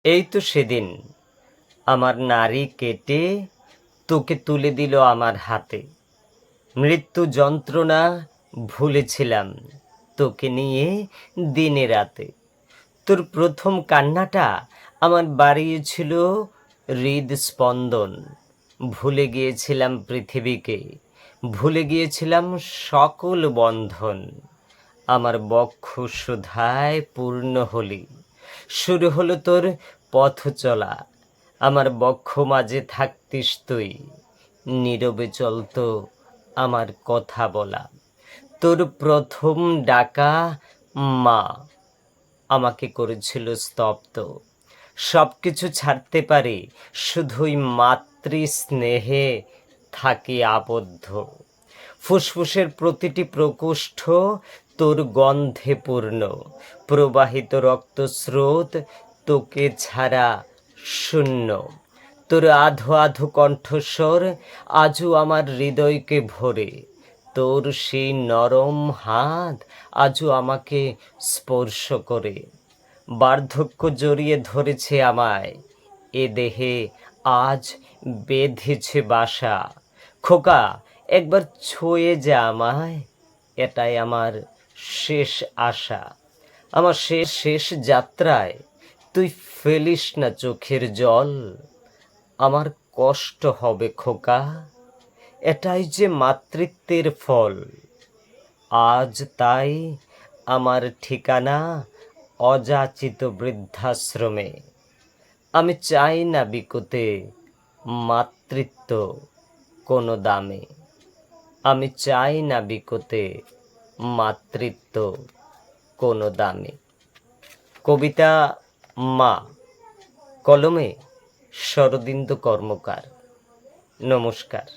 এই তো সেদিন আমার নাড়ি কেটে তোকে তুলে দিল আমার হাতে। মৃত্যু যন্ত্রণা ভুলেছিলাম তোকে নিয়ে দিনে রাতে। তোর প্রথম কান্নাটা আমার বাড়িয়েছিল হৃদস্পন্দন। ভুলে গিয়েছিলাম পৃথিবীকে, ভুলে গিয়েছিলাম সকল বন্ধন। আমার বক্ষ সুধায় পূর্ণ হলি, শুরু হলো তোর পথ চলা। আমার বক্ষ মাঝে থাকতিস তুই, নীরবে চলতো আমার কথা বলা। তোর প্রথম ডাকা মা আমাকে করেছিল স্তব্ধ। সব কিছু ছাড়তে পারি, শুধুই মাতৃ স্নেহে থাকি আবদ্ধ। ফুসফুসের প্রতিটি প্রকোষ্ঠ তোর গন্ধে পূর্ণ, প্রবাহিত রক্তস্রোত তোকে ছাড়া শূন্য। তোর আধো আধো কণ্ঠস্বর আজও আমার হৃদয়কে ভরে। তোর সেই নরম হাত আজও আমাকে স্পর্শ করে। বার্ধক্য জড়িয়ে ধরেছে আমায়, এ দেহে আজ বেঁধেছে বাসা। খোকা, একবার ছুঁয়ে যা আমায়, এটাই আমার শেষ আশা। আমার শেষ শেষ যাত্রায় তুই ফেলিস না চোখের জল। আমার কষ্ট হবে খোকা, এটাই যে মাতৃত্বের ফল। আজ তাই আমার ঠিকানা অযাচিত বৃদ্ধাশ্রমে। আমি চাই না বিকোতে মাতৃত্ব কোনো দামে। আমি চাই না বিকোতে মাতৃত্ব কোনো দামে। কবিতা মা, কলমে শরদিন্দু কর্মকার। নমস্কার।